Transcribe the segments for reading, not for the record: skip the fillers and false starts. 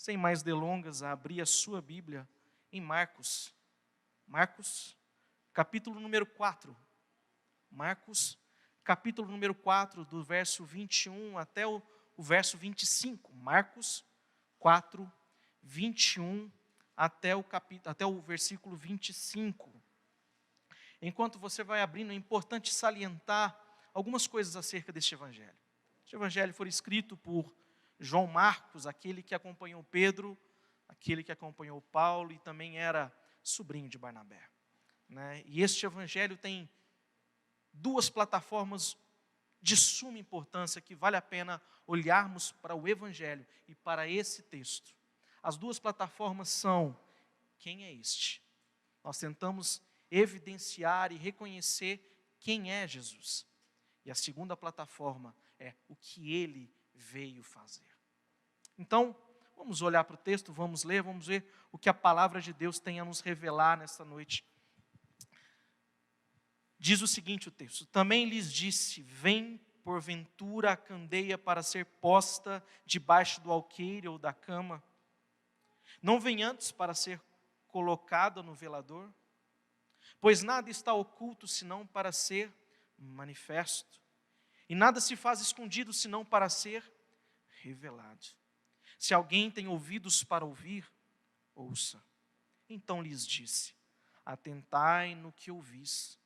sem mais delongas, a abrir a sua Bíblia em Marcos. Marcos, capítulo número 4. Marcos, capítulo número 4, do verso 21 até o verso 25. Marcos 4, 21 até o versículo 25. Enquanto você vai abrindo, é importante salientar algumas coisas acerca deste evangelho. Este evangelho foi escrito por João Marcos, aquele que acompanhou Pedro, aquele que acompanhou Paulo e também era sobrinho de Barnabé, né? E este evangelho tem duas plataformas de suma importância que vale a pena olharmos para o evangelho e para esse texto. As duas plataformas são: quem é este? Nós tentamos evidenciar e reconhecer quem é Jesus. E a segunda plataforma é o que ele veio fazer. Então, vamos olhar para o texto, vamos ler, vamos ver o que a palavra de Deus tem a nos revelar nesta noite. Diz o seguinte o texto: também lhes disse, vem porventura a candeia para ser posta debaixo do alqueire ou da cama? Não vem antes para ser colocada no velador? Pois nada está oculto senão para ser manifesto, e nada se faz escondido senão para ser revelado. Se alguém tem ouvidos para ouvir, ouça. Então lhes disse, atentai no que ouvis.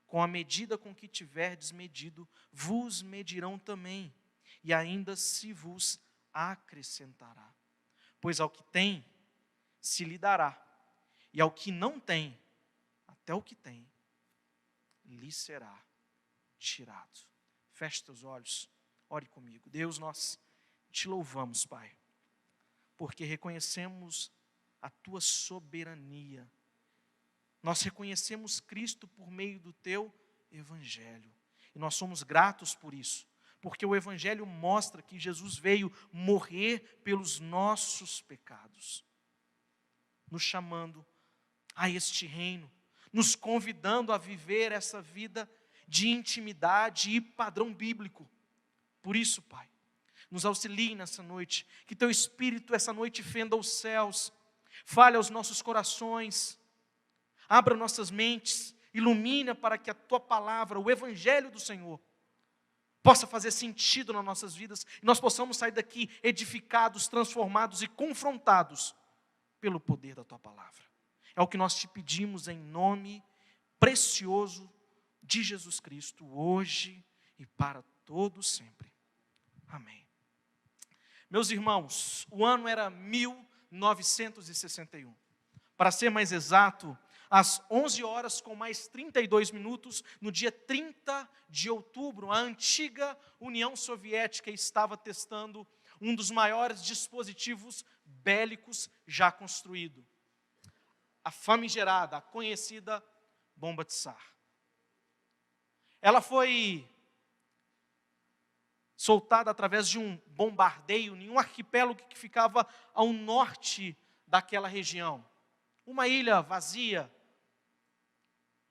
Com a medida com que tiverdes medido, vos medirão também, e ainda se vos acrescentará. Pois ao que tem, se lhe dará, e ao que não tem, até o que tem, lhe será tirado. Feche teus olhos, ore comigo. Deus, nós te louvamos, Pai, porque reconhecemos a tua soberania. Nós reconhecemos Cristo por meio do teu evangelho. E nós somos gratos por isso, porque o evangelho mostra que Jesus veio morrer pelos nossos pecados, nos chamando a este reino, nos convidando a viver essa vida de intimidade e padrão bíblico. Por isso, Pai, nos auxilie nessa noite, que teu Espírito essa noite fenda os céus, fale aos nossos corações, abra nossas mentes, ilumina para que a tua palavra, o evangelho do Senhor, possa fazer sentido nas nossas vidas e nós possamos sair daqui edificados, transformados e confrontados pelo poder da tua palavra. É o que nós te pedimos em nome precioso de Jesus Cristo, hoje e para todo sempre. Amém. Meus irmãos, o ano era 1961. Para ser mais exato, às 11 horas com mais 32 minutos, no dia 30 de outubro, a antiga União Soviética estava testando um dos maiores dispositivos bélicos já construído. A famigerada, a conhecida bomba de Tsar. Ela foi soltada através de um bombardeio em um arquipélago que ficava ao norte daquela região. Uma ilha vazia.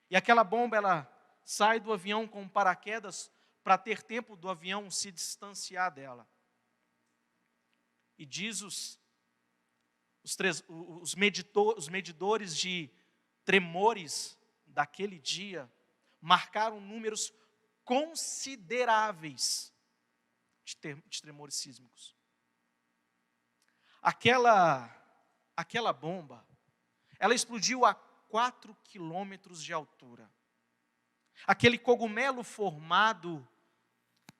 E aquela bomba, ela sai do avião com paraquedas para ter tempo do avião se distanciar dela. E diz os medidores de tremores daquele dia marcaram números consideráveis de tremores sísmicos. Aquela bomba, ela explodiu a 4 quilômetros de altura. Aquele cogumelo formado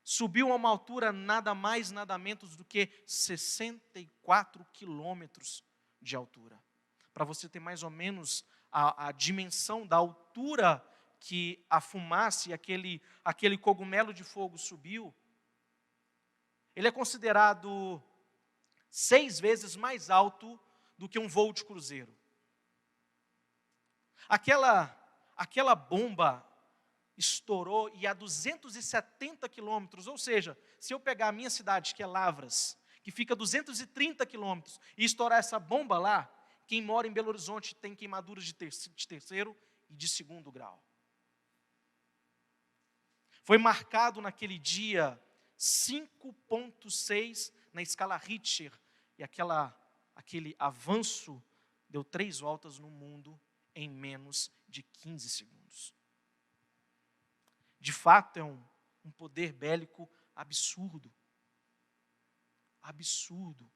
subiu a uma altura nada mais, nada menos do que 64 quilômetros de altura. Para você ter mais ou menos a dimensão da altura que a fumaça e aquele cogumelo de fogo subiu, ele é considerado 6 vezes mais alto do que um voo de cruzeiro. Aquela bomba estourou e a 270 quilômetros, ou seja, se eu pegar a minha cidade, que é Lavras, que fica a 230 quilômetros, e estourar essa bomba lá, quem mora em Belo Horizonte tem queimaduras de terceiro e de segundo grau. Foi marcado naquele dia 5,6 na escala Richter, e aquela aquele avanço deu 3 voltas no mundo em menos de 15 segundos. De fato, é um poder bélico absurdo. Absurdo.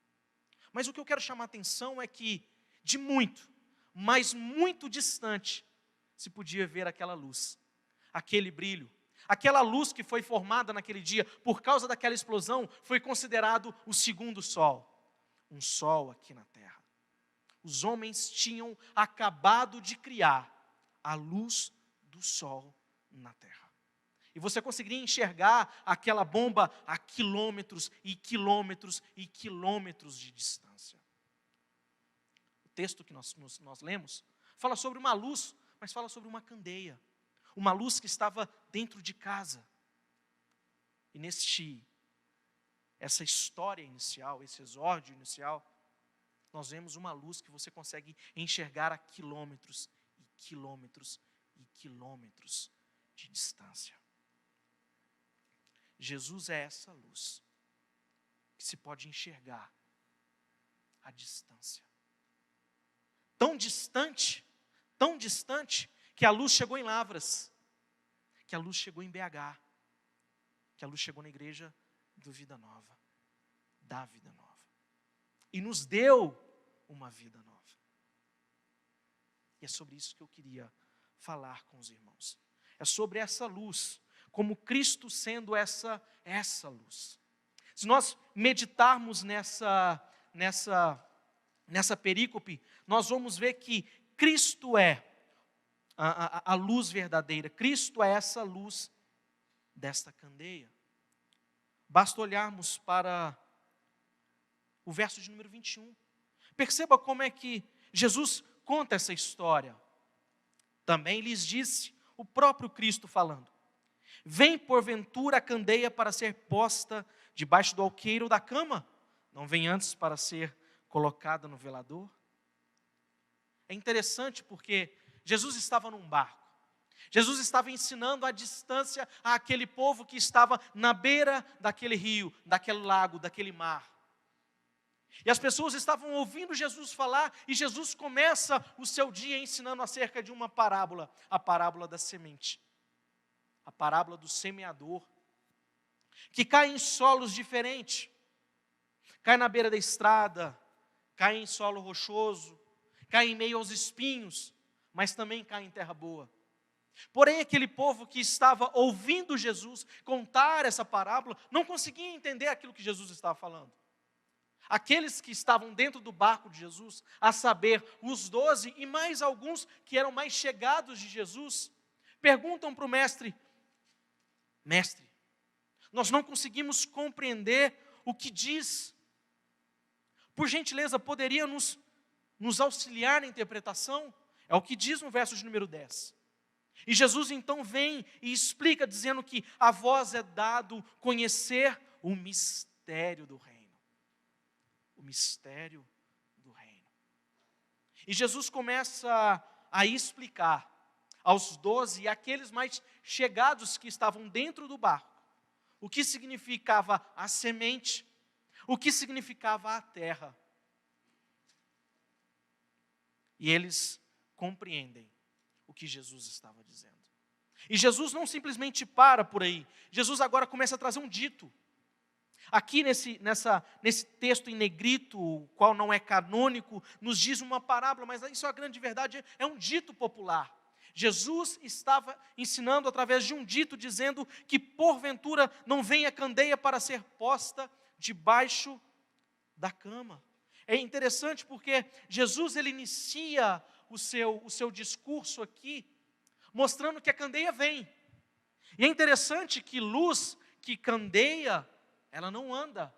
Mas o que eu quero chamar a atenção é que, de muito, mas muito distante, se podia ver aquela luz, aquele brilho. Aquela luz que foi formada naquele dia, por causa daquela explosão, foi considerado o segundo sol. Um sol aqui na terra. Os homens tinham acabado de criar a luz do sol na terra. E você conseguiria enxergar aquela bomba a quilômetros e quilômetros e quilômetros de distância. O texto que nós lemos fala sobre uma luz, mas fala sobre uma candeia. Uma luz que estava dentro de casa. E essa história inicial, esse exórdio inicial, nós vemos uma luz que você consegue enxergar a quilômetros e quilômetros e quilômetros de distância. Jesus é essa luz que se pode enxergar à distância. Tão distante, que a luz chegou em Lavras, que a luz chegou em BH, que a luz chegou na igreja do Vida Nova, da Vida Nova. E nos deu uma vida nova. E é sobre isso que eu queria falar com os irmãos. É sobre essa luz, como Cristo sendo essa luz. Se nós meditarmos nessa perícope, nós vamos ver que Cristo é a luz verdadeira. Cristo é essa luz desta candeia. Basta olharmos para o verso de número 21. Perceba como é que Jesus conta essa história. Também lhes disse, o próprio Cristo falando: vem porventura a candeia para ser posta debaixo do alqueire ou da cama? Não vem antes para ser colocada no velador? É interessante porque Jesus estava num barco. Jesus estava ensinando à distância àquele povo que estava na beira daquele rio, daquele lago, daquele mar. E as pessoas estavam ouvindo Jesus falar, e Jesus começa o seu dia ensinando acerca de uma parábola, a parábola da semente, a parábola do semeador, que cai em solos diferentes, cai na beira da estrada, cai em solo rochoso, cai em meio aos espinhos, mas também cai em terra boa. Porém, aquele povo que estava ouvindo Jesus contar essa parábola, não conseguia entender aquilo que Jesus estava falando. Aqueles que estavam dentro do barco de Jesus, a saber, os 12 e mais alguns que eram mais chegados de Jesus, perguntam para o mestre: mestre, nós não conseguimos compreender o que diz. Por gentileza, poderia nos auxiliar na interpretação? É o que diz no verso de número 10. E Jesus então vem e explica, dizendo que a vós é dado conhecer o mistério do reino. O mistério do reino. E Jesus começa a explicar aos 12 e àqueles mais chegados que estavam dentro do barco, o que significava a semente, o que significava a terra. E eles compreendem o que Jesus estava dizendo. E Jesus não simplesmente para por aí. Jesus agora começa a trazer um dito. Aqui nesse texto em negrito, o qual não é canônico, nos diz uma parábola, mas isso é a grande verdade, é um dito popular. Jesus estava ensinando através de um dito, dizendo que porventura não vem a candeia para ser posta debaixo da cama. É interessante porque Jesus ele inicia o seu discurso aqui, mostrando que a candeia vem. E é interessante que luz, que candeia, ela não anda.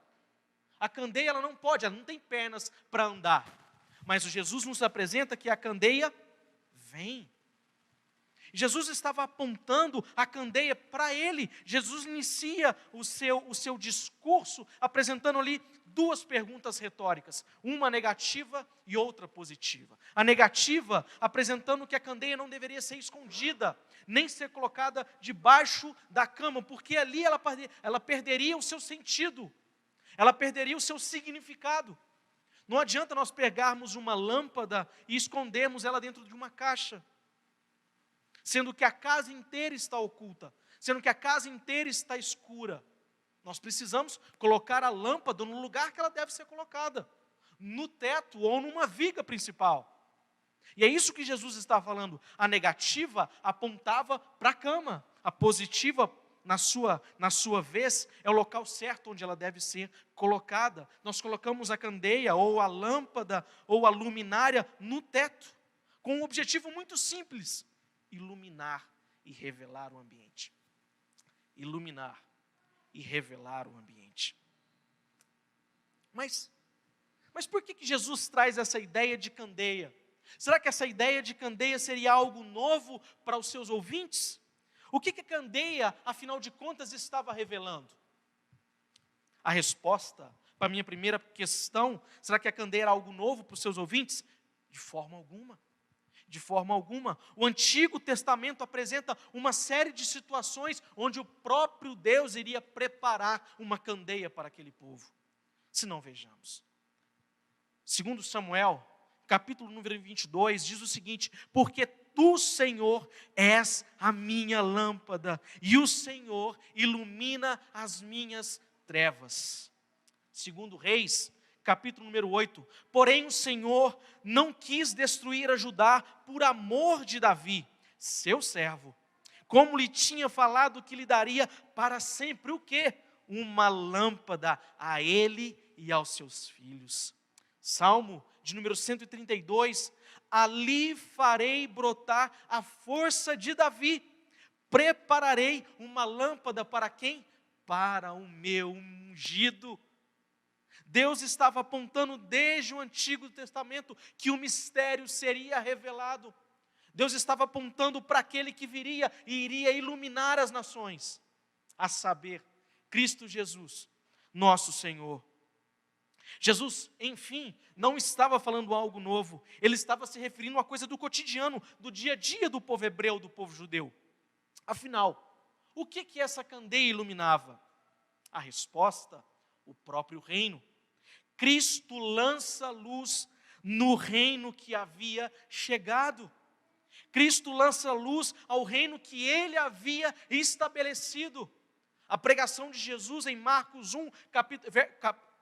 A candeia ela não tem pernas para andar. Mas o Jesus nos apresenta que a candeia vem. Jesus estava apontando a candeia para ele. Jesus inicia o seu discurso apresentando ali duas perguntas retóricas, uma negativa e outra positiva. A negativa apresentando que a candeia não deveria ser escondida, nem ser colocada debaixo da cama, porque ali ela perderia o seu sentido, ela perderia o seu significado. Não adianta nós pegarmos uma lâmpada e escondermos ela dentro de uma caixa, sendo que a casa inteira está oculta, sendo que a casa inteira está escura. Nós precisamos colocar a lâmpada no lugar que ela deve ser colocada, no teto ou numa viga principal. E é isso que Jesus está falando. A negativa apontava para a cama, a positiva, na sua vez, é o local certo onde ela deve ser colocada. Nós colocamos a candeia, ou a lâmpada, ou a luminária no teto, com um objetivo muito simples: iluminar e revelar o ambiente. Iluminar e revelar o ambiente. Mas por que Jesus traz essa ideia de candeia? Será que essa ideia de candeia seria algo novo para os seus ouvintes? O que a candeia, afinal de contas, estava revelando? A resposta para a minha primeira questão, será que a candeia era algo novo para os seus ouvintes? De forma alguma. De forma alguma. O Antigo Testamento apresenta uma série de situações onde o próprio Deus iria preparar uma candeia para aquele povo. Se não, vejamos. Segundo Samuel, capítulo número 22, diz o seguinte: porque tu, Senhor, és a minha lâmpada, e o Senhor ilumina as minhas trevas. Segundo Reis, capítulo número 8, porém o Senhor não quis destruir a Judá por amor de Davi, seu servo, como lhe tinha falado que lhe daria para sempre o quê? Uma lâmpada a ele e aos seus filhos. Salmo de número 132, ali farei brotar a força de Davi, prepararei uma lâmpada para quem? Para o meu ungido. Deus estava apontando desde o Antigo Testamento que o mistério seria revelado. Deus estava apontando para aquele que viria e iria iluminar as nações, a saber, Cristo Jesus, nosso Senhor. Jesus, enfim, não estava falando algo novo, ele estava se referindo a uma coisa do cotidiano, do dia a dia do povo hebreu, do povo judeu. Afinal, o que essa candeia iluminava? A resposta, o próprio reino. Cristo lança luz no reino que havia chegado. Cristo lança luz ao reino que ele havia estabelecido. A pregação de Jesus em Marcos 1,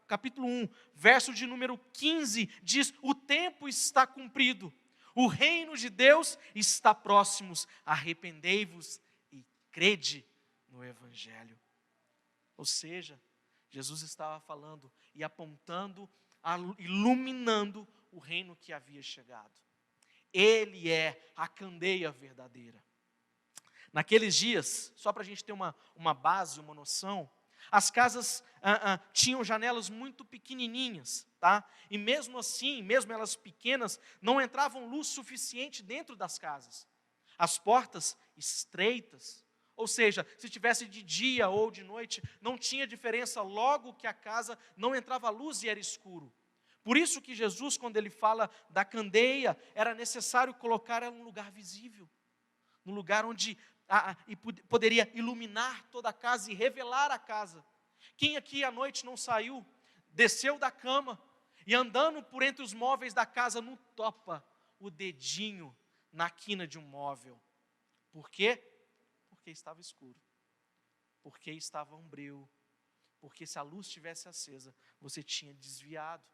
capítulo 1, verso de número 15, diz: o tempo está cumprido, o reino de Deus está próximo, arrependei-vos e crede no Evangelho. Ou seja, Jesus estava falando e apontando, iluminando o reino que havia chegado. Ele é a candeia verdadeira. Naqueles dias, só para a gente ter uma base, uma noção, as casas tinham janelas muito pequenininhas, tá? E mesmo assim, mesmo elas pequenas, não entravam luz suficiente dentro das casas. As portas estreitas, ou seja, se tivesse de dia ou de noite, não tinha diferença, logo que a casa não entrava luz e era escuro. Por isso que Jesus, quando ele fala da candeia, era necessário colocar ela num lugar visível, num lugar onde poderia iluminar toda a casa e revelar a casa. Quem aqui à noite não saiu, desceu da cama e andando por entre os móveis da casa, não topa o dedinho na quina de um móvel? Por quê? Porque estava escuro, porque estava umbreu, porque se a luz estivesse acesa, você tinha desviado,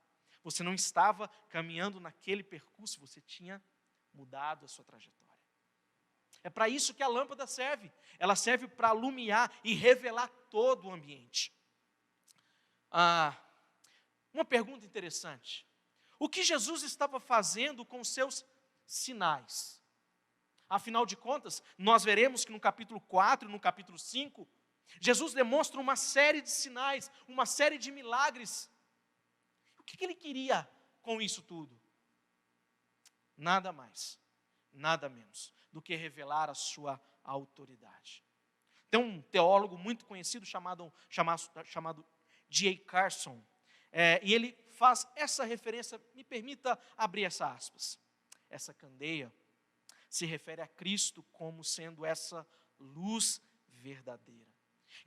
você não estava caminhando naquele percurso, você tinha mudado a sua trajetória. É para isso que a lâmpada serve, ela serve para alumiar e revelar todo o ambiente. Uma pergunta interessante: o que Jesus estava fazendo com os seus sinais? Afinal de contas, nós veremos que no capítulo 4 e no capítulo 5, Jesus demonstra uma série de sinais, uma série de milagres. O que ele queria com isso tudo? Nada mais, nada menos do que revelar a sua autoridade. Tem um teólogo muito conhecido chamado D.A. Carson, e ele faz essa referência, me permita abrir essa aspas. Essa candeia se refere a Cristo como sendo essa luz verdadeira,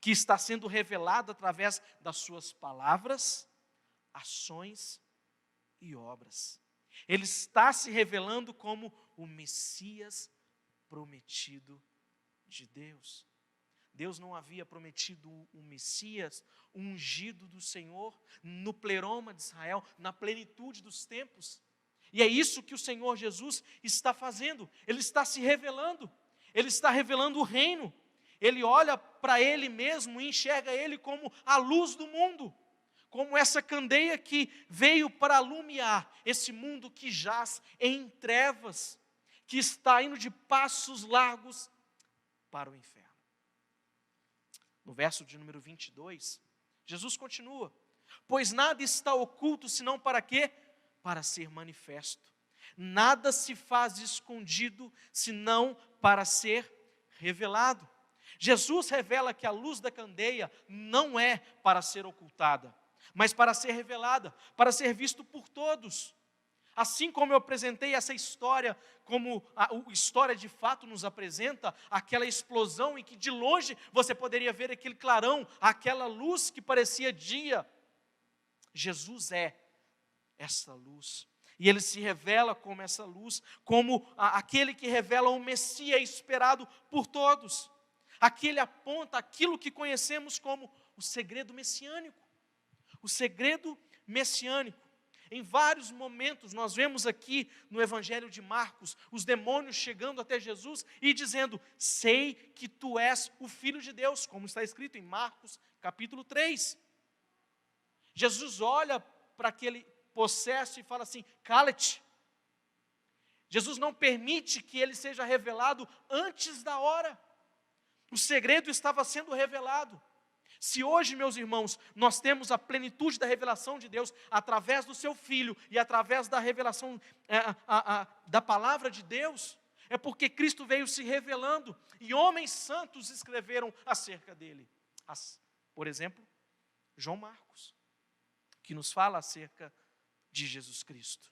que está sendo revelada através das suas palavras, ações e obras. Ele está se revelando como o Messias prometido de Deus. Deus não havia prometido um Messias, um ungido do Senhor, no pleroma de Israel, na plenitude dos tempos. E é isso que o Senhor Jesus está fazendo. Ele está se revelando. Ele está revelando o reino. Ele olha para Ele mesmo e enxerga Ele como a luz do mundo. Como essa candeia que veio para alumiar esse mundo que jaz em trevas, que está indo de passos largos para o inferno. No verso de número 22, Jesus continua: pois nada está oculto, senão para quê? Para ser manifesto. Nada se faz escondido, senão para ser revelado. Jesus revela que a luz da candeia não é para ser ocultada, mas para ser revelada, para ser visto por todos. Assim como eu apresentei essa história, como a história de fato nos apresenta, aquela explosão em que de longe você poderia ver aquele clarão, aquela luz que parecia dia. Jesus é essa luz. E Ele se revela como essa luz, como aquele que revela o Messias esperado por todos. Aqui Ele aponta aquilo que conhecemos como o segredo messiânico. O segredo messiânico. Em vários momentos nós vemos aqui no Evangelho de Marcos, os demônios chegando até Jesus e dizendo: sei que tu és o Filho de Deus, como está escrito em Marcos capítulo 3. Jesus olha para aquele possesso e fala assim: cala-te. Jesus não permite que ele seja revelado antes da hora. O segredo estava sendo revelado. Se hoje, meus irmãos, nós temos a plenitude da revelação de Deus através do seu Filho e através da revelação da palavra de Deus, é porque Cristo veio se revelando e homens santos escreveram acerca dele. Por exemplo, João Marcos, que nos fala acerca de Jesus Cristo.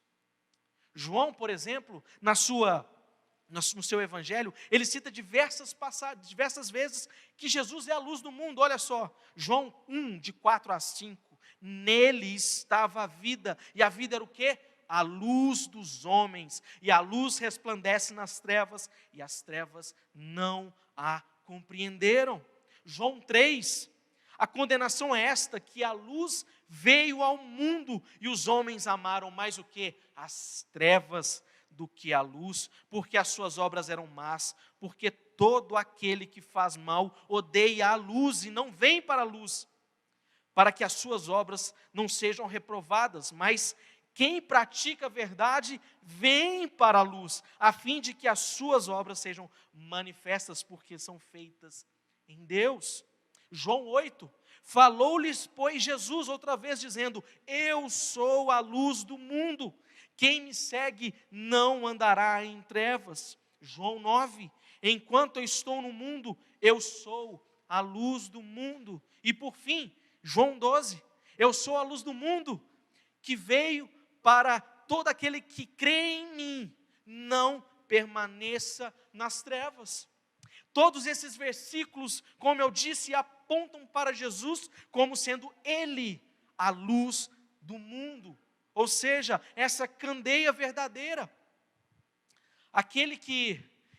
João, por exemplo, no seu evangelho, ele cita diversas vezes que Jesus é a luz do mundo. Olha só, João 1, de 4 a 5. Nele estava a vida, e a vida era o quê? A luz dos homens, e a luz resplandece nas trevas, e as trevas não a compreenderam. João 3, a condenação é esta, que a luz veio ao mundo, e os homens amaram mais o quê? As trevas do que a luz, porque as suas obras eram más, porque todo aquele que faz mal odeia a luz e não vem para a luz, para que as suas obras não sejam reprovadas, mas quem pratica a verdade vem para a luz, a fim de que as suas obras sejam manifestas, porque são feitas em Deus. João 8, falou-lhes, pois, Jesus outra vez, dizendo: eu sou a luz do mundo, quem me segue não andará em trevas. João 9, enquanto eu estou no mundo, eu sou a luz do mundo. E por fim, João 12, eu sou a luz do mundo, que veio para todo aquele que crê em mim, não permaneça nas trevas. Todos esses versículos, como eu disse, apontam para Jesus como sendo Ele a luz do mundo. Ou seja, essa candeia verdadeira.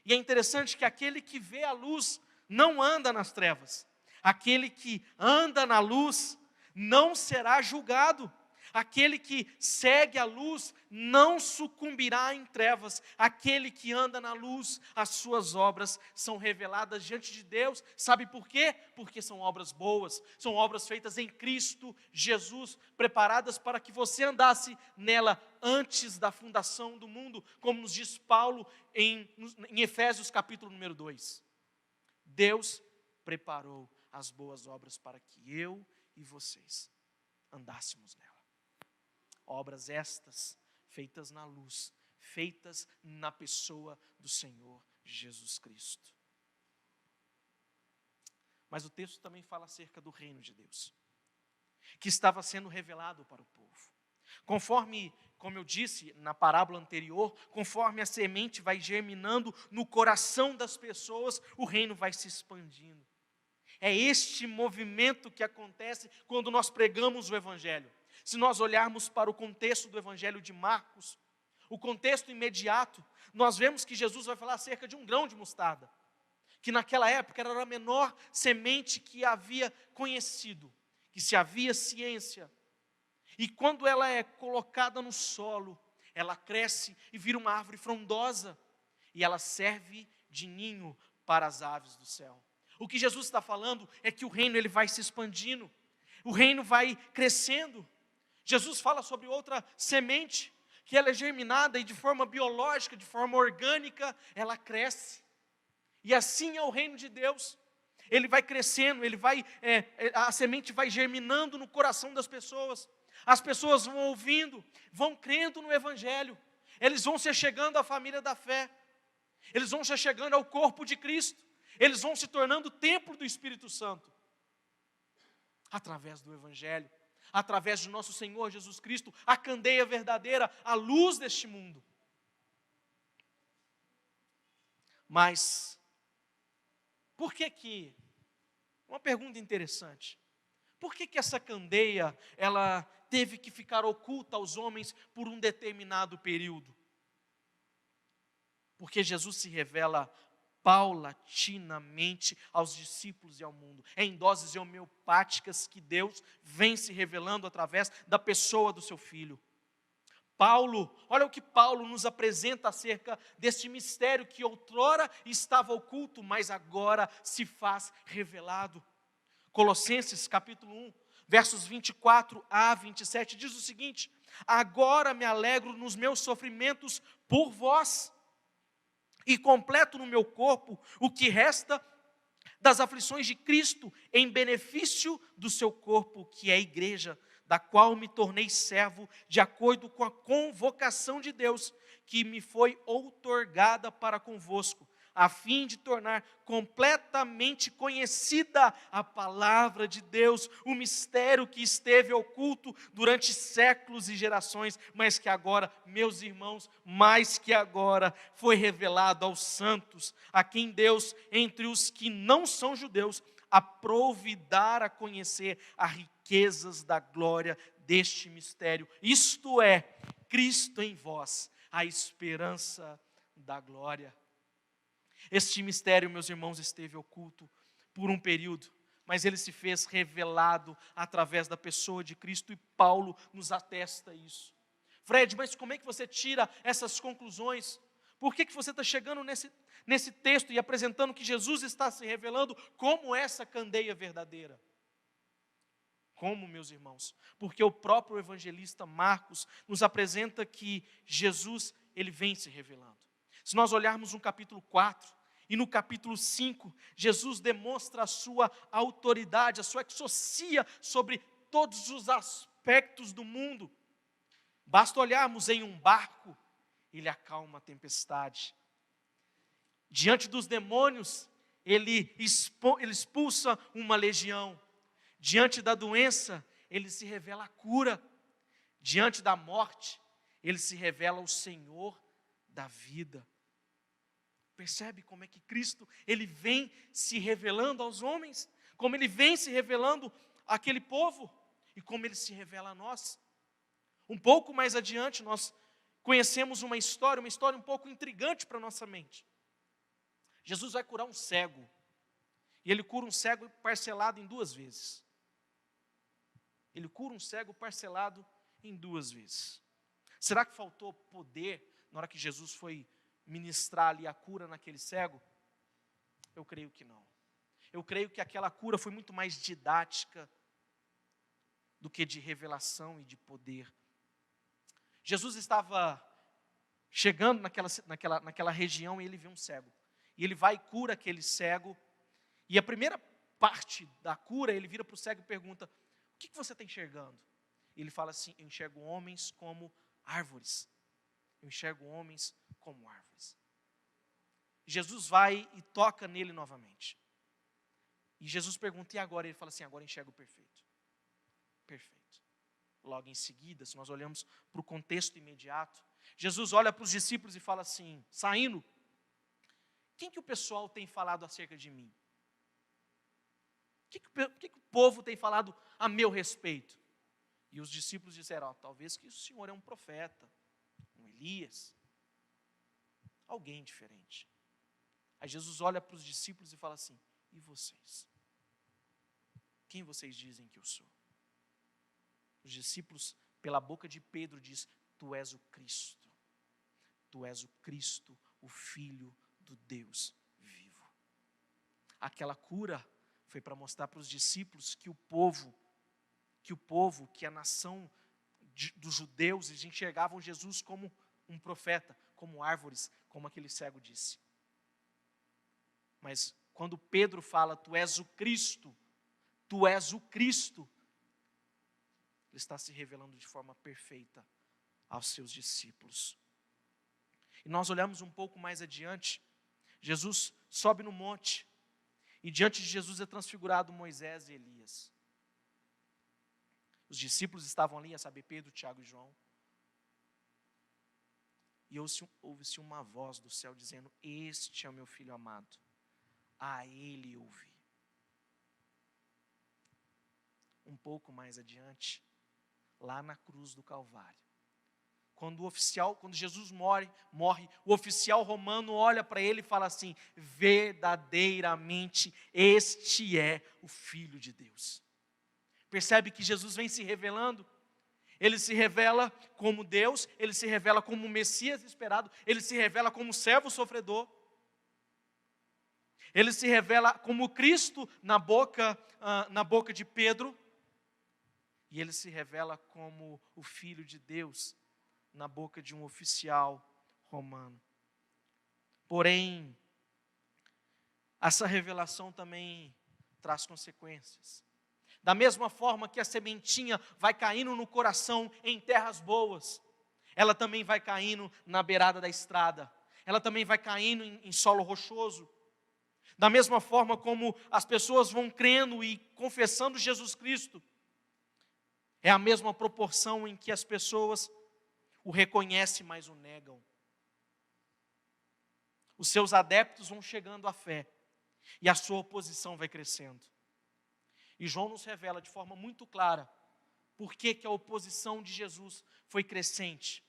E é interessante que aquele que vê a luz não anda nas trevas. Aquele que anda na luz não será julgado. Aquele que segue a luz não sucumbirá em trevas. Aquele que anda na luz, as suas obras são reveladas diante de Deus. Sabe por quê? Porque são obras boas, são obras feitas em Cristo Jesus, preparadas para que você andasse nela antes da fundação do mundo, como nos diz Paulo em Efésios capítulo número 2. Deus preparou as boas obras para que eu e vocês andássemos nela. Obras estas, feitas na luz, feitas na pessoa do Senhor Jesus Cristo. Mas o texto também fala acerca do reino de Deus, que estava sendo revelado para o povo. Conforme, como eu disse na parábola anterior, conforme a semente vai germinando no coração das pessoas, o reino vai se expandindo. É este movimento que acontece quando nós pregamos o Evangelho. Se nós olharmos para o contexto do Evangelho de Marcos, o contexto imediato, nós vemos que Jesus vai falar acerca de um grão de mostarda, que naquela época era a menor semente que havia conhecido, que se havia ciência. E quando ela é colocada no solo, ela cresce e vira uma árvore frondosa, e ela serve de ninho para as aves do céu. O que Jesus está falando é que o reino ele vai se expandindo, o reino vai crescendo. Jesus fala sobre outra semente, que ela é germinada e de forma biológica, de forma orgânica, ela cresce. E assim é o reino de Deus. Ele vai crescendo, a semente vai germinando no coração das pessoas. As pessoas vão ouvindo, vão crendo no Evangelho. Eles vão se chegando à família da fé. Eles vão se chegando ao corpo de Cristo. Eles vão se tornando o templo do Espírito Santo. Através do Evangelho, através de nosso Senhor Jesus Cristo, a candeia verdadeira, a luz deste mundo. Mas, por que uma pergunta interessante, por que essa candeia, ela teve que ficar oculta aos homens por um determinado período? Porque Jesus se revela paulatinamente aos discípulos e ao mundo. É em doses homeopáticas que Deus vem se revelando através da pessoa do seu Filho. Olha o que Paulo nos apresenta acerca deste mistério que outrora estava oculto, mas agora se faz revelado. Colossenses capítulo 1, versos 24 a 27, diz o seguinte: agora me alegro nos meus sofrimentos por vós, e completo no meu corpo o que resta das aflições de Cristo, em benefício do seu corpo, que é a igreja, da qual me tornei servo, de acordo com a convocação de Deus, que me foi outorgada para convosco, a fim de tornar completamente conhecida a palavra de Deus, o mistério que esteve oculto durante séculos e gerações, mas que agora, meus irmãos, mais que agora, foi revelado aos santos, a quem Deus, entre os que não são judeus, aprouve dar a conhecer as riquezas da glória deste mistério, isto é, Cristo em vós, a esperança da glória. Este mistério, meus irmãos, esteve oculto por um período, mas ele se fez revelado através da pessoa de Cristo, e Paulo nos atesta isso. Fred, mas como é que você tira essas conclusões? Por que você está chegando nesse texto e apresentando que Jesus está se revelando como essa candeia verdadeira? Como, meus irmãos? Porque o próprio evangelista Marcos nos apresenta que Jesus, ele vem se revelando. Se nós olharmos no capítulo 4 e no capítulo 5, Jesus demonstra a sua autoridade, a sua exousia sobre todos os aspectos do mundo. Basta olharmos em um barco, ele acalma a tempestade. Diante dos demônios, ele expulsa uma legião. Diante da doença, ele se revela a cura. Diante da morte, ele se revela o Senhor da vida. Percebe como é que Cristo, ele vem se revelando aos homens, como ele vem se revelando àquele povo, e como ele se revela a nós. Um pouco mais adiante, nós conhecemos uma história um pouco intrigante para a nossa mente. Jesus vai curar um cego, e ele cura um cego parcelado em 2 vezes. Ele cura um cego parcelado em 2 vezes. Será que faltou poder na hora que Jesus foi ministrar ali a cura naquele cego? Eu creio que não. Eu creio que aquela cura foi muito mais didática do que de revelação e de poder. Jesus estava chegando naquela região e ele vê um cego. E ele vai e cura aquele cego. E a primeira parte da cura, ele vira para o cego e pergunta: o que você está enxergando? E ele fala assim: eu enxergo homens como árvores. Eu enxergo homens como árvores. Jesus vai e toca nele novamente. E Jesus pergunta: e agora? Ele fala assim: agora enxergo perfeito. Perfeito. Logo em seguida, se nós olhamos para o contexto imediato, Jesus olha para os discípulos e fala assim, saindo: quem que o pessoal tem falado acerca de mim? O que o povo tem falado a meu respeito? E os discípulos disseram, talvez que o Senhor é um profeta, um Elias, alguém diferente. Aí Jesus olha para os discípulos e fala assim, e vocês? Quem vocês dizem que eu sou? Os discípulos, pela boca de Pedro, diz, tu és o Cristo. Tu és o Cristo, o Filho do Deus vivo. Aquela cura foi para mostrar para os discípulos que que a nação dos judeus, eles enxergavam Jesus como um profeta, como árvores, como aquele cego disse. Mas quando Pedro fala, tu és o Cristo, ele está se revelando de forma perfeita aos seus discípulos. E nós olhamos um pouco mais adiante, Jesus sobe no monte, e diante de Jesus é transfigurado Moisés e Elias. Os discípulos estavam ali, a saber, Pedro, Tiago e João. E ouve-se uma voz do céu dizendo, este é o meu filho amado, a ele ouvi. Um pouco mais adiante, lá na cruz do Calvário, quando Jesus morre, o oficial romano olha para ele e fala assim, verdadeiramente este é o Filho de Deus. Percebe que Jesus vem se revelando? Ele se revela como Deus, ele se revela como o Messias esperado, ele se revela como servo sofredor, ele se revela como Cristo na boca de Pedro, e ele se revela como o Filho de Deus na boca de um oficial romano. Porém, essa revelação também traz consequências. Da mesma forma que a sementinha vai caindo no coração em terras boas, ela também vai caindo na beirada da estrada, ela também vai caindo em solo rochoso. Da mesma forma como as pessoas vão crendo e confessando Jesus Cristo, é a mesma proporção em que as pessoas o reconhecem, mas o negam. Os seus adeptos vão chegando à fé, e a sua oposição vai crescendo. E João nos revela de forma muito clara por que a oposição de Jesus foi crescente.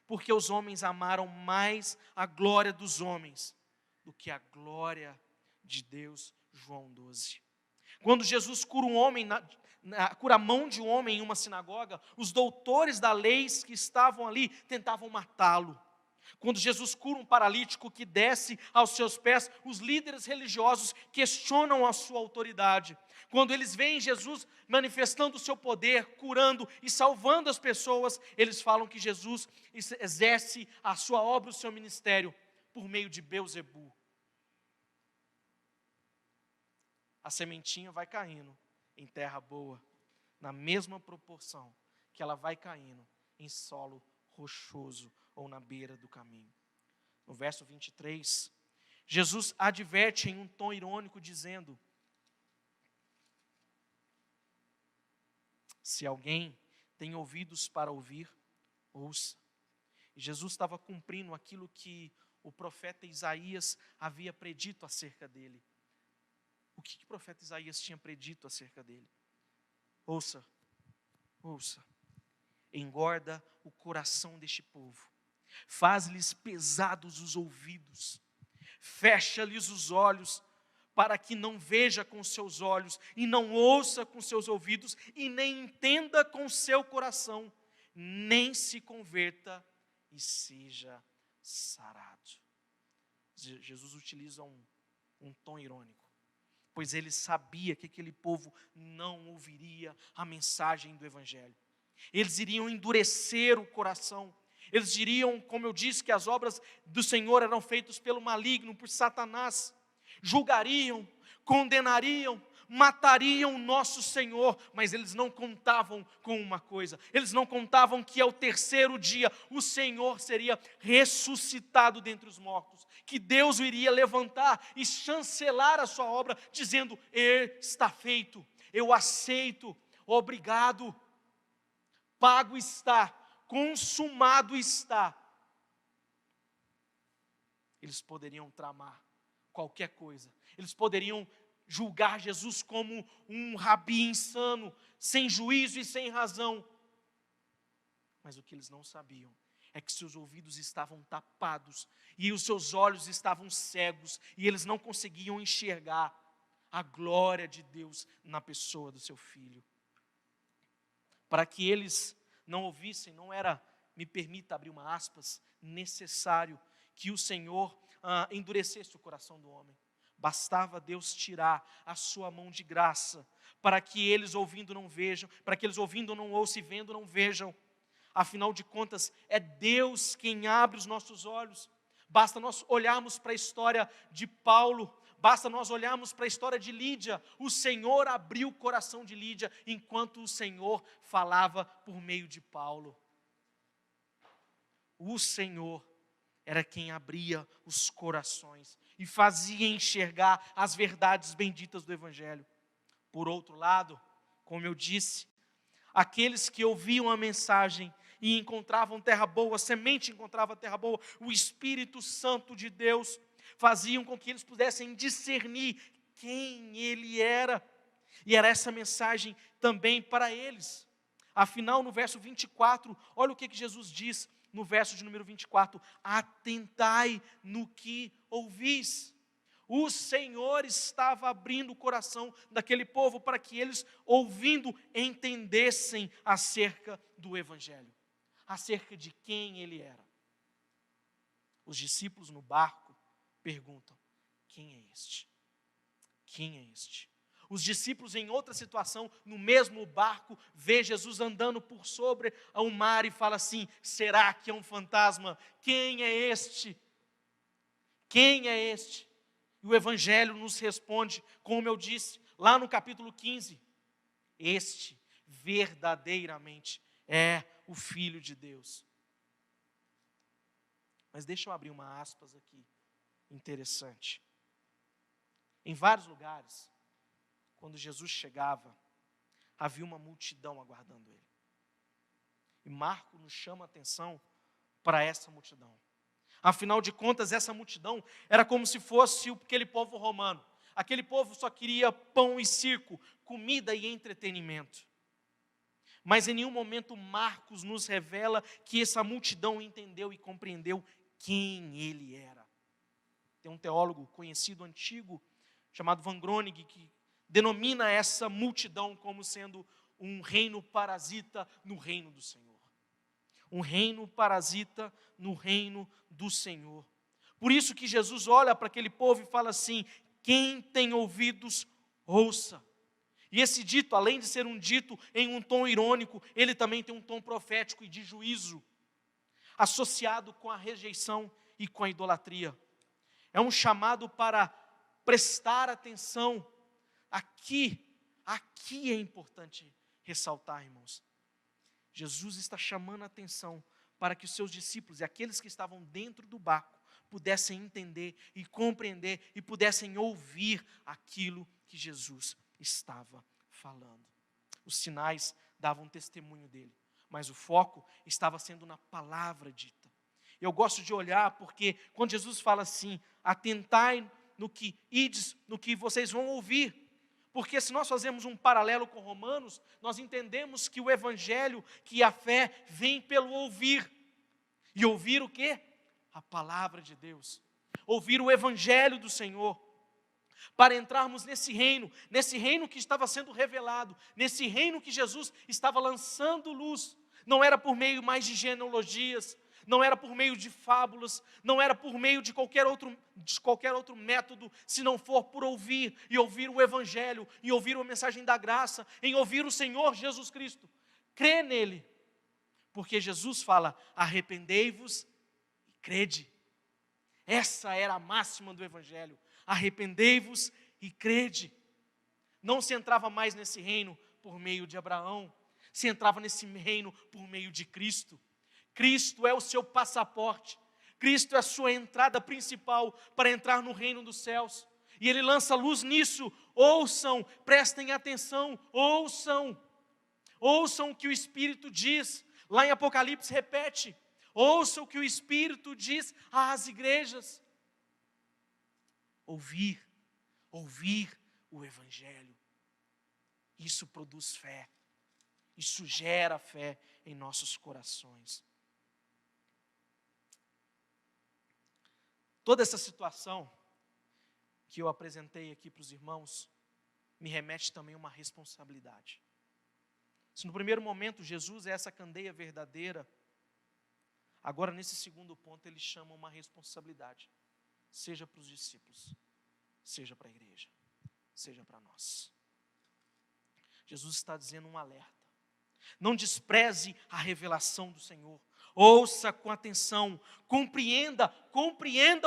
Porque os homens amaram mais a glória dos homens do que a glória de Deus. João 12. Quando Jesus cura um homem, cura a mão de um homem em uma sinagoga, os doutores da lei que estavam ali tentavam matá-lo. Quando Jesus cura um paralítico que desce aos seus pés, os líderes religiosos questionam a sua autoridade. Quando eles veem Jesus manifestando o seu poder, curando e salvando as pessoas, eles falam que Jesus exerce a sua obra, o seu ministério, por meio de Beelzebu. A sementinha vai caindo em terra boa, na mesma proporção que ela vai caindo em solo rochoso ou na beira do caminho. No verso 23, Jesus adverte em um tom irônico, dizendo: se alguém tem ouvidos para ouvir, ouça. E Jesus estava cumprindo aquilo que o profeta Isaías havia predito acerca dele. O que o profeta Isaías tinha predito acerca dele? Ouça, ouça. Engorda o coração deste povo, faz-lhes pesados os ouvidos, fecha-lhes os olhos, para que não veja com seus olhos, e não ouça com seus ouvidos, e nem entenda com seu coração, nem se converta e seja sarado. Jesus utiliza um tom irônico, pois ele sabia que aquele povo não ouviria a mensagem do Evangelho. Eles iriam endurecer o coração. Eles diriam, como eu disse, que as obras do Senhor eram feitas pelo maligno, por Satanás. Julgariam, condenariam, matariam o nosso Senhor, mas eles não contavam com uma coisa. Eles não contavam que ao terceiro dia o Senhor seria ressuscitado dentre os mortos, que Deus o iria levantar e chancelar a sua obra, dizendo: está feito, eu aceito, obrigado, pago está, consumado está. Eles poderiam tramar qualquer coisa, eles poderiam julgar Jesus como um rabi insano, sem juízo e sem razão, Mas o que eles não sabiam é que seus ouvidos estavam tapados e os seus olhos estavam cegos e eles não conseguiam enxergar a glória de Deus na pessoa do seu filho. Para que eles não ouvissem, não era, me permita abrir uma aspas, necessário que o Senhor endurecesse o coração do homem. Bastava Deus tirar a sua mão de graça, para que eles ouvindo não vejam, para que eles ouvindo não ouçam e vendo não vejam. Afinal de contas, é Deus quem abre os nossos olhos. Basta nós olharmos para a história de Paulo, basta nós olharmos para a história de Lídia. O Senhor abriu o coração de Lídia, enquanto o Senhor falava por meio de Paulo. O Senhor era quem abria os corações e fazia enxergar as verdades benditas do Evangelho. Por outro lado, como eu disse, aqueles que ouviam a mensagem e encontravam terra boa, a semente encontrava terra boa, o Espírito Santo de Deus faziam com que eles pudessem discernir quem Ele era. E era essa mensagem também para eles. Afinal, no verso 24, olha o que Jesus diz no verso de número 24: atentai no que ouvis. O Senhor estava abrindo o coração daquele povo para que eles, ouvindo, entendessem acerca do Evangelho, acerca de quem Ele era. Os discípulos no barco perguntam: quem é este? Quem é este? Os discípulos, em outra situação, no mesmo barco, vê Jesus andando por sobre o mar e fala assim: será que é um fantasma? Quem é este? Quem é este? E o Evangelho nos responde, como eu disse, lá no capítulo 15, este verdadeiramente é o Filho de Deus. Mas deixa eu abrir uma aspas aqui, interessante. Em vários lugares, quando Jesus chegava, havia uma multidão aguardando Ele. E Marcos nos chama a atenção para essa multidão. Afinal de contas, essa multidão era como se fosse aquele povo romano. Aquele povo só queria pão e circo, comida e entretenimento. Mas em nenhum momento Marcos nos revela que essa multidão entendeu e compreendeu quem Ele era. Tem um teólogo conhecido, antigo, chamado Van Groningen, que denomina essa multidão como sendo um reino parasita no reino do Senhor. Um reino parasita no reino do Senhor. Por isso que Jesus olha para aquele povo e fala assim: quem tem ouvidos, ouça. E esse dito, além de ser um dito em um tom irônico, ele também tem um tom profético e de juízo, associado com a rejeição e com a idolatria. É um chamado para prestar atenção. Aqui é importante ressaltar, irmãos. Jesus está chamando a atenção para que os seus discípulos e aqueles que estavam dentro do barco pudessem entender e compreender e pudessem ouvir aquilo que Jesus estava falando. Os sinais davam testemunho dele, mas o foco estava sendo na palavra dita. Eu gosto de olhar porque quando Jesus fala assim: atentai no que ides, no que vocês vão ouvir. Porque se nós fazemos um paralelo com Romanos, nós entendemos que o Evangelho, que a fé vem pelo ouvir. E ouvir o quê? A palavra de Deus. Ouvir o Evangelho do Senhor. Para entrarmos nesse reino que estava sendo revelado, nesse reino que Jesus estava lançando luz. Não era por meio mais de genealogias, não era por meio de fábulas, não era por meio de qualquer outro método, se não for por ouvir, e ouvir o Evangelho, e ouvir a mensagem da graça, em ouvir o Senhor Jesus Cristo, crê nele, porque Jesus fala: arrependei-vos e crede. Essa era a máxima do Evangelho: arrependei-vos e crede. Não se entrava mais nesse reino por meio de Abraão, se entrava nesse reino por meio de Cristo. Cristo é o seu passaporte, Cristo é a sua entrada principal para entrar no reino dos céus, e Ele lança luz nisso. Ouçam, prestem atenção, ouçam o que o Espírito diz, lá em Apocalipse repete: ouçam o que o Espírito diz às igrejas. Ouvir o Evangelho, isso produz fé, Isso gera fé em nossos corações. Toda essa situação que eu apresentei aqui para os irmãos me remete também a uma responsabilidade. Se no primeiro momento Jesus é essa candeia verdadeira, agora nesse segundo ponto ele chama uma responsabilidade, seja para os discípulos, seja para a igreja, seja para nós. Jesus está dizendo um alerta. Não despreze a revelação do Senhor. Ouça com atenção, compreenda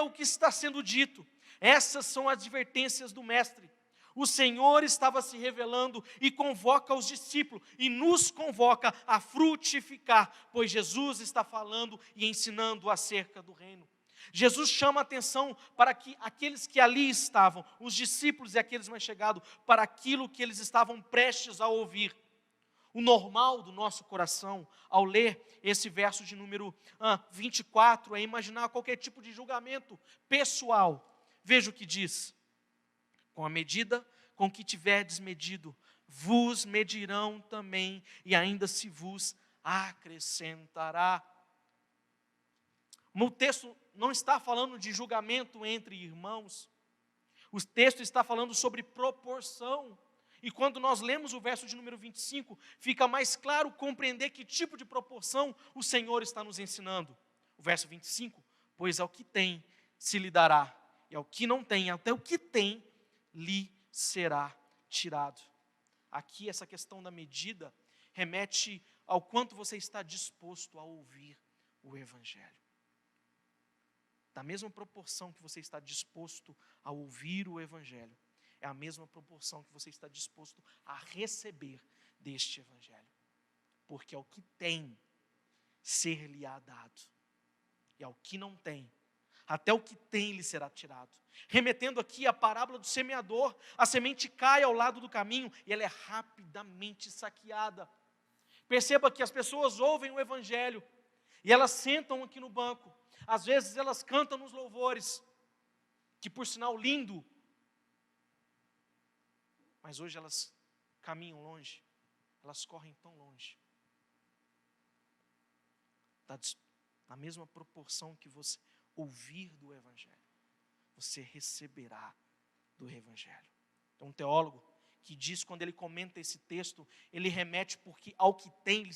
o que está sendo dito. Essas são as advertências do Mestre. O Senhor estava se revelando e convoca os discípulos e nos convoca a frutificar, pois Jesus está falando e ensinando acerca do reino. Jesus chama a atenção para que aqueles que ali estavam, os discípulos e aqueles mais chegados, para aquilo que eles estavam prestes a ouvir. O normal do nosso coração, ao ler esse verso de número 24, é imaginar qualquer tipo de julgamento pessoal. Veja o que diz: com a medida com que tiverdes medido, vos medirão também, e ainda se vos acrescentará. O texto não está falando de julgamento entre irmãos, o texto está falando sobre proporção. E quando nós lemos o verso de número 25, fica mais claro compreender que tipo de proporção o Senhor está nos ensinando. O verso 25, pois ao que tem se lhe dará, e ao que não tem, até o que tem lhe será tirado. Aqui essa questão da medida remete ao quanto você está disposto a ouvir o Evangelho. Da mesma proporção que você está disposto a ouvir o Evangelho, é a mesma proporção que você está disposto a receber deste Evangelho. Porque ao que tem, ser-lhe-á dado. E ao que não tem, até o que tem lhe será tirado. Remetendo aqui à parábola do semeador, a semente cai ao lado do caminho e ela é rapidamente saqueada. Perceba que as pessoas ouvem o Evangelho e elas sentam aqui no banco. Às vezes elas cantam nos louvores, que por sinal lindo, mas hoje elas caminham longe, elas correm tão longe. Na mesma proporção que você ouvir do Evangelho, você receberá do Evangelho. Então, um teólogo que diz, quando ele comenta esse texto, ele remete porque ao que tem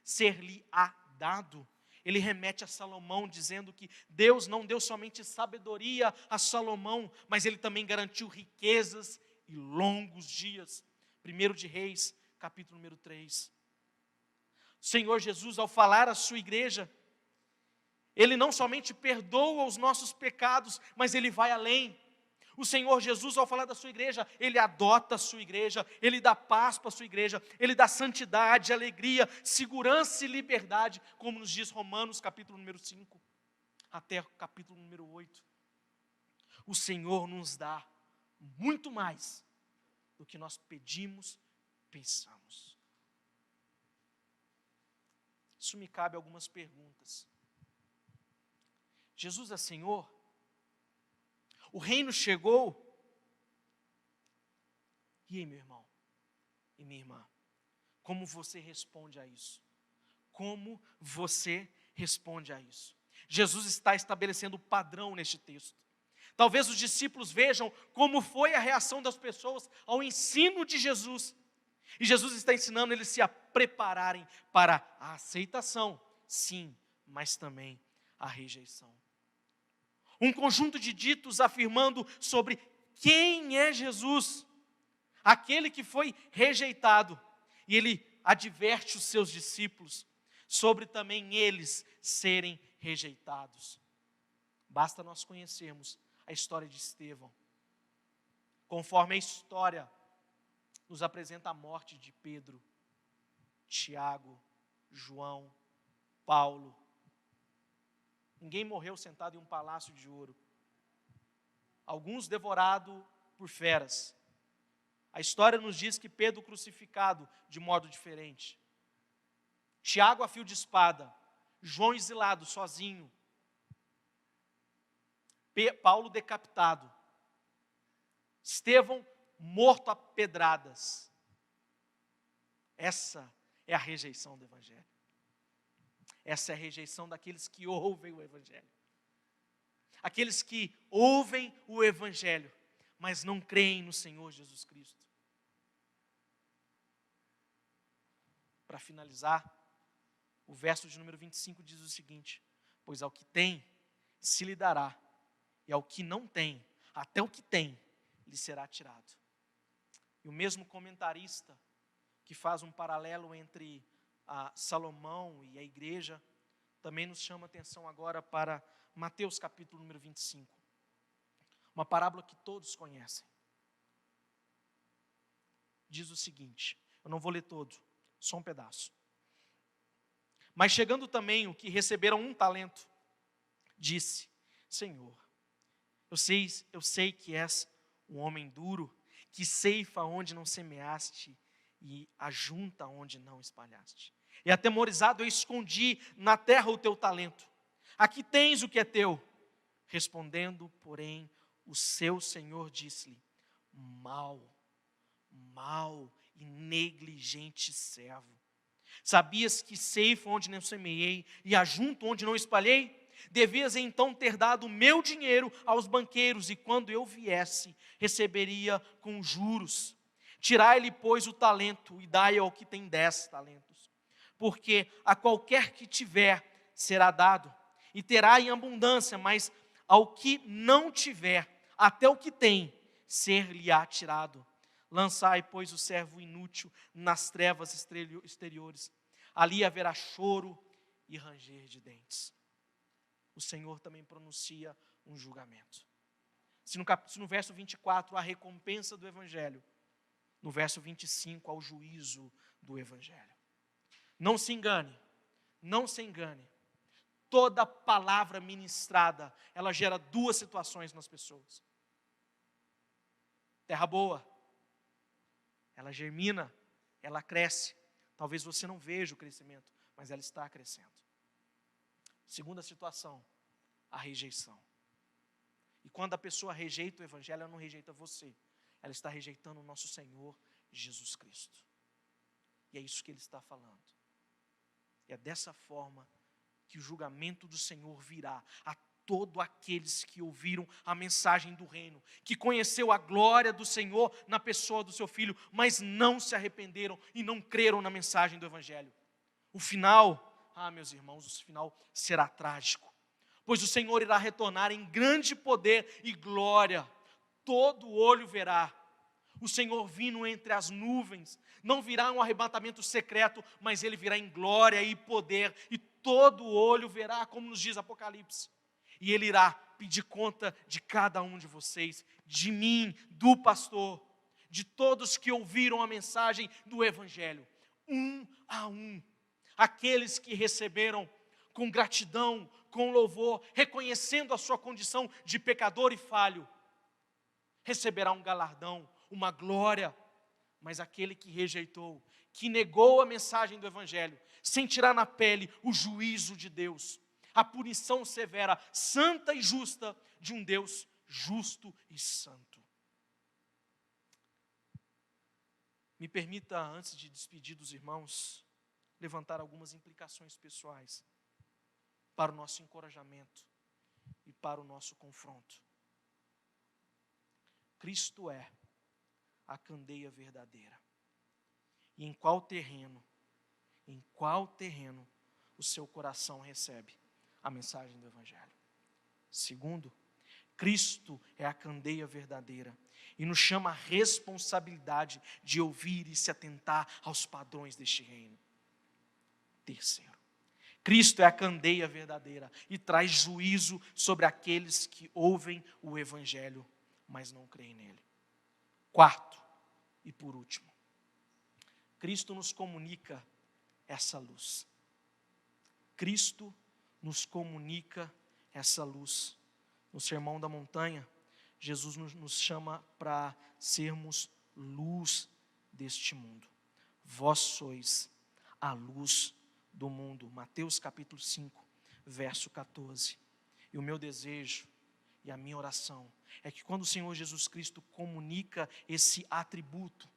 ser-lhe-á dado. Ele remete a Salomão, dizendo que Deus não deu somente sabedoria a Salomão, mas ele também garantiu riquezas e longos dias. 1 de Reis, capítulo número 3. O Senhor Jesus, ao falar à sua igreja, Ele não somente perdoa os nossos pecados, mas Ele vai além. O Senhor Jesus, ao falar da sua igreja, Ele adota a sua igreja, Ele dá paz para a sua igreja, Ele dá santidade, alegria, segurança e liberdade, como nos diz Romanos, capítulo número 5, até o capítulo número 8. O Senhor nos dá muito mais do que nós pedimos, pensamos. Isso me cabe algumas perguntas. Jesus é Senhor? O reino chegou? E aí, meu irmão e minha irmã, como você responde a isso? Como você responde a isso? Jesus está estabelecendo o padrão neste texto. Talvez os discípulos vejam como foi a reação das pessoas ao ensino de Jesus. E Jesus está ensinando eles se a prepararem para a aceitação, sim, mas também a rejeição. Um conjunto de ditos afirmando sobre quem é Jesus, aquele que foi rejeitado. E ele adverte os seus discípulos sobre também eles serem rejeitados. Basta nós conhecermos a história de Estevão. Conforme a história nos apresenta a morte de Pedro, Tiago, João, Paulo. Ninguém morreu sentado em um palácio de ouro. Alguns devorados por feras. A história nos diz que Pedro crucificado de modo diferente. Tiago a fio de espada. João exilado, sozinho. Paulo decapitado. Estevão morto a pedradas. Essa é a rejeição do Evangelho. Essa é a rejeição daqueles que ouvem o Evangelho. Aqueles que ouvem o Evangelho, mas não creem no Senhor Jesus Cristo. Para finalizar, o verso de número 25 diz o seguinte: pois ao que tem, se lhe dará, e ao que não tem, até o que tem, lhe será tirado. E o mesmo comentarista, que faz um paralelo entre Salomão e a igreja, também nos chama a atenção agora para Mateus capítulo número 25. Uma parábola que todos conhecem. Diz o seguinte, eu não vou ler todo, só um pedaço. Mas chegando também o que receberam 1 talento, disse: Senhor, eu sei que és um homem duro, que ceifa onde não semeaste e ajunta onde não espalhaste. E atemorizado eu escondi na terra o teu talento. Aqui tens o que é teu. Respondendo, porém, o seu senhor disse-lhe: mau e negligente servo. Sabias que ceifo onde não semeei e ajunto onde não espalhei? Devias então ter dado o meu dinheiro aos banqueiros, e quando eu viesse, receberia com juros. Tirai-lhe, pois, o talento e dai ao que tem 10 talentos. Porque a qualquer que tiver será dado, e terá em abundância, mas ao que não tiver, até o que tem, ser-lhe-á tirado. Lançai, pois, o servo inútil nas trevas exteriores. Ali haverá choro e ranger de dentes. O Senhor também pronuncia um julgamento. Se no verso 24 a recompensa do Evangelho, no verso 25 ao juízo do Evangelho. Não se engane, não se engane. Toda palavra ministrada, ela gera 2 situações nas pessoas. Terra boa, ela germina, ela cresce. Talvez você não veja o crescimento, mas ela está crescendo. Segunda situação, a rejeição. E quando a pessoa rejeita o Evangelho, ela não rejeita você. Ela está rejeitando o nosso Senhor Jesus Cristo. E é isso que ele está falando. E é dessa forma que o julgamento do Senhor virá a todos aqueles que ouviram a mensagem do reino, que conheceu a glória do Senhor na pessoa do seu Filho, mas não se arrependeram e não creram na mensagem do Evangelho. O final, meus irmãos, o final será trágico, pois o Senhor irá retornar em grande poder e glória. Todo olho verá o Senhor vindo entre as nuvens. Não virá um arrebatamento secreto, mas Ele virá em glória e poder, e todo olho verá, como nos diz Apocalipse. E Ele irá pedir conta de cada um de vocês, de mim, do pastor, de todos que ouviram a mensagem do Evangelho, um a um. Aqueles que receberam com gratidão, com louvor, reconhecendo a sua condição de pecador e falho, receberá um galardão, uma glória. Mas aquele que rejeitou, que negou a mensagem do Evangelho, sentirá na pele o juízo de Deus, a punição severa, santa e justa de um Deus justo e santo. Me permita, antes de despedir dos irmãos, levantar algumas implicações pessoais para o nosso encorajamento e para o nosso confronto. Cristo é a candeia verdadeira. E em qual terreno o seu coração recebe a mensagem do Evangelho? Segundo, Cristo é a candeia verdadeira e nos chama a responsabilidade de ouvir e se atentar aos padrões deste reino. Terceiro, Cristo é a candeia verdadeira e traz juízo sobre aqueles que ouvem o Evangelho, mas não creem nele. Quarto e por último, Cristo nos comunica essa luz. Cristo nos comunica essa luz. No Sermão da Montanha, Jesus nos chama para sermos luz deste mundo. Vós sois a luz do mundo. Mateus capítulo 5, verso 14. E o meu desejo e a minha oração é que quando o Senhor Jesus Cristo comunica esse atributo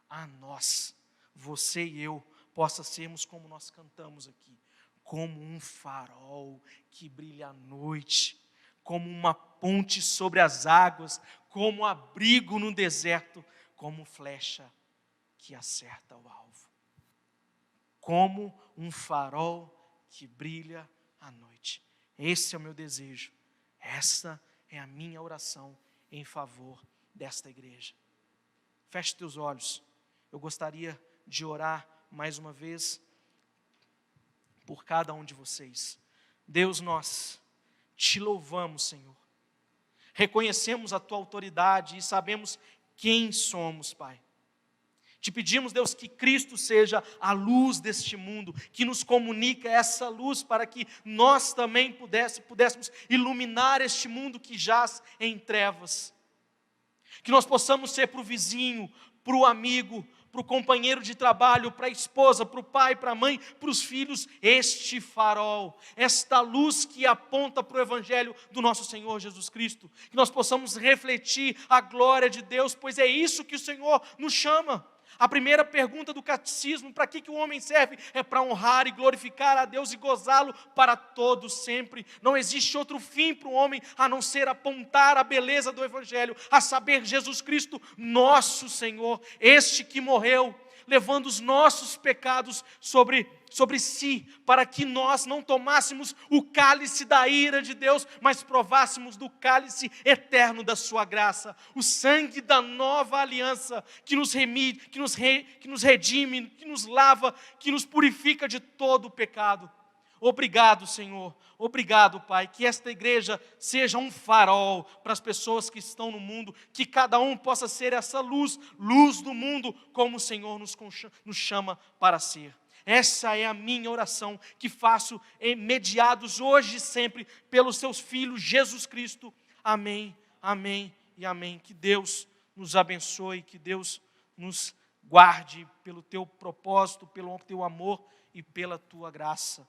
a nós, você e eu possa sermos como nós cantamos aqui, como um farol que brilha à noite, como uma ponte sobre as águas, como abrigo no deserto, como flecha que acerta o alvo. Como um farol que brilha à noite. Esse é o meu desejo. Essa é a minha oração em favor desta igreja. Feche teus olhos. Eu gostaria de orar mais uma vez por cada um de vocês. Deus, nós te louvamos, Senhor. Reconhecemos a tua autoridade e sabemos quem somos, Pai. Te pedimos, Deus, que Cristo seja a luz deste mundo, que nos comunica essa luz para que nós também pudéssemos iluminar este mundo que jaz em trevas. Que nós possamos ser para o vizinho, para o amigo, para o companheiro de trabalho, para a esposa, para o pai, para a mãe, para os filhos, este farol, esta luz que aponta para o Evangelho do nosso Senhor Jesus Cristo. Que nós possamos refletir a glória de Deus, pois é isso que o Senhor nos chama. A primeira pergunta do catecismo, para que o homem serve? É para honrar e glorificar a Deus e gozá-lo para todo sempre. Não existe outro fim para o homem a não ser apontar a beleza do Evangelho, a saber, Jesus Cristo, nosso Senhor, este que morreu, levando os nossos pecados sobre si, para que nós não tomássemos o cálice da ira de Deus, mas provássemos do cálice eterno da sua graça, o sangue da nova aliança, que nos redime, que nos lava, que nos purifica de todo o pecado. Obrigado, Senhor. Obrigado, Pai, que esta igreja seja um farol para as pessoas que estão no mundo, que cada um possa ser essa luz do mundo, como o Senhor nos chama para ser. Essa é a minha oração, que faço mediados hoje e sempre pelos seus filhos, Jesus Cristo. Amém, amém e amém. Que Deus nos abençoe, que Deus nos guarde pelo teu propósito, pelo teu amor e pela tua graça.